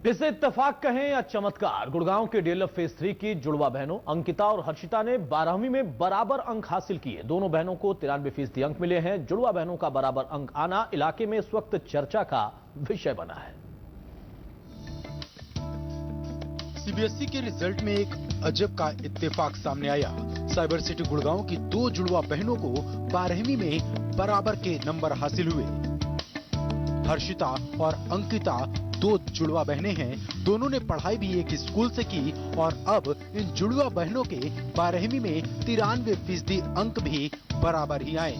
इसे इत्तेफाक कहें या चमत्कार, गुड़गांव के डीएलएफ फेज 3 की जुड़वा बहनों अंकिता और हर्षिता ने 12वीं में बराबर अंक हासिल किए। दोनों बहनों को 93% अंक मिले हैं। जुड़वा बहनों का बराबर अंक आना इलाके में इस वक्त चर्चा का विषय बना है। सीबीएसई के रिजल्ट में एक अजब का इत्तेफाक सामने आया। साइबर सिटी गुड़गांव की दो जुड़वा बहनों को 12वीं में बराबर के नंबर हासिल हुए। हर्षिता और अंकिता दो जुड़वा बहनें हैं। दोनों ने पढ़ाई भी एक स्कूल से की और अब इन जुड़वा बहनों के 12वीं में 93% अंक भी बराबर ही आए।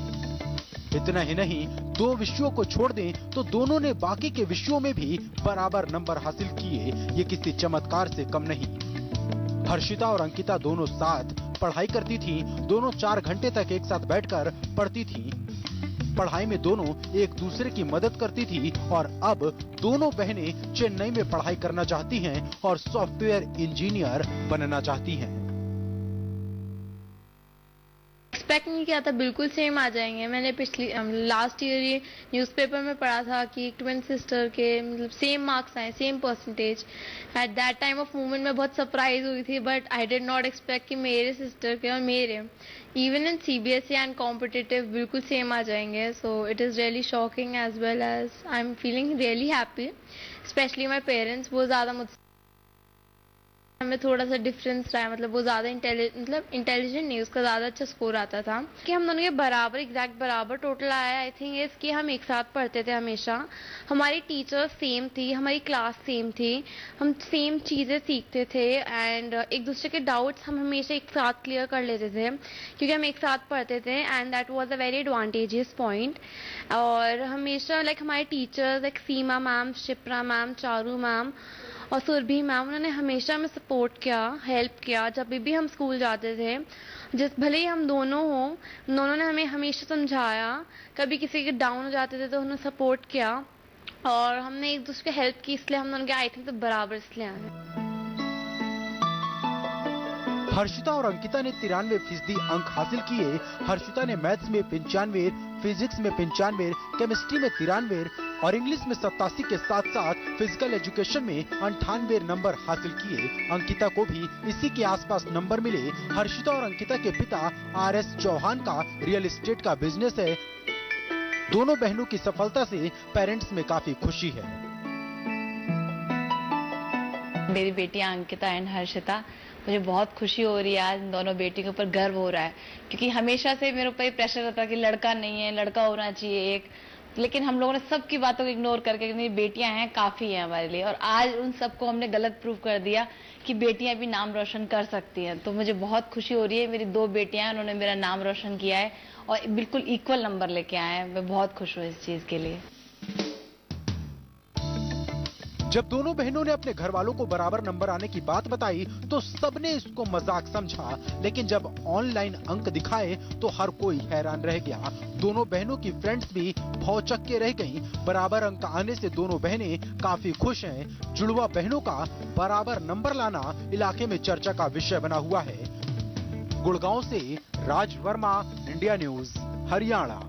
इतना ही नहीं, दो विषयों को छोड़ दें तो दोनों ने बाकी के विषयों में भी बराबर नंबर हासिल किए। ये किसी चमत्कार से कम नहीं। हर्षिता और अंकिता दोनों साथ पढ़ाई करती थीं। दोनों 4 घंटे तक एक साथ बैठकर पढ़ती थीं। पढ़ाई में दोनों एक दूसरे की मदद करती थी और अब दोनों बहनें चेन्नई में पढ़ाई करना चाहती हैं और सॉफ्टवेयर इंजीनियर बनना चाहती हैं। एक्सपेक्ट नहीं किया था बिल्कुल सेम आ जाएंगे। मैंने लास्ट ईयर ये न्यूज़पेपर में पढ़ा था कि ट्विन सिस्टर के मतलब सेम मार्क्स आए, same percentage. At that time of moment में बहुत सरप्राइज हुई थी, but I did not expect कि मेरे सिस्टर के और मेरे even in CBSE and competitive बिल्कुल सेम आ जाएंगे। So it is really shocking as well as I am feeling really happy. Specially my parents, वो ज़्यादा मुझसे हमें थोड़ा सा डिफरेंस रहा है, मतलब वो ज़्यादा इंटेलिजेंट नहीं, उसका ज़्यादा अच्छा स्कोर आता था कि हम दोनों के बराबर एग्जैक्ट बराबर टोटल आया। आई थिंक इस कि हम एक साथ पढ़ते थे हमेशा, हमारी टीचर सेम थी, हमारी क्लास सेम थी, हम सेम चीज़ें सीखते थे एंड एक दूसरे के डाउट्स हम हमेशा एक साथ क्लियर कर लेते थे क्योंकि हम एक साथ पढ़ते थे and that was a very advantageous point. और हमेशा हमारे teachers Seema ma'am, Shipra ma'am, Charu ma'am और सुरभि मैम, उन्होंने हमेशा हमें सपोर्ट किया, हेल्प किया जब भी हम स्कूल जाते थे। भले ही हम दोनों हों, दोनों ने हमें हमेशा समझाया। कभी किसी के डाउन हो जाते थे तो उन्होंने सपोर्ट किया और हमने एक दूसरे की हेल्प की, इसलिए हम दोनों के आई थिंक तो बराबर इसलिए आए। हर्षिता और अंकिता ने 93% अंक हासिल किए। हर्षिता ने मैथ्स में 95, फिजिक्स में 95, केमिस्ट्री में 93 और इंग्लिश में 87 के साथ साथ फिजिकल एजुकेशन में 98 नंबर हासिल किए। अंकिता को भी इसी के आसपास नंबर मिले। हर्षिता और अंकिता के पिता RS चौहान का रियल एस्टेट का बिजनेस है। दोनों बहनों की सफलता से पेरेंट्स में काफी खुशी है। मेरी बेटियां अंकिता एंड हर्षिता, मुझे बहुत खुशी हो रही है। आज दोनों बेटियों के ऊपर गर्व हो रहा है क्योंकि हमेशा से मेरे ऊपर प्रेशर रहता कि लड़का नहीं है, लड़का होना चाहिए एक, लेकिन हम लोगों ने सबकी बातों को इग्नोर करके मेरी बेटियां हैं काफी हैं हमारे लिए। और आज उन सबको हमने गलत प्रूव कर दिया कि बेटियां भी नाम रोशन कर सकती हैं। तो मुझे बहुत खुशी हो रही है। मेरी 2 बेटियां हैं, उन्होंने मेरा नाम रोशन किया है और बिल्कुल इक्वल नंबर लेके आए हैं। मैं बहुत खुश हूँ इस चीज के लिए। जब दोनों बहनों ने अपने घर वालों को बराबर नंबर आने की बात बताई तो सबने इसको मजाक समझा, लेकिन जब ऑनलाइन अंक दिखाए तो हर कोई हैरान रह गया। दोनों बहनों की फ्रेंड्स भी भौचक्के के रह गईं। बराबर अंक आने से दोनों बहनें काफी खुश हैं। जुड़वा बहनों का बराबर नंबर लाना इलाके में चर्चा का विषय बना हुआ है। गुड़गांव से राज वर्मा, इंडिया न्यूज, हरियाणा।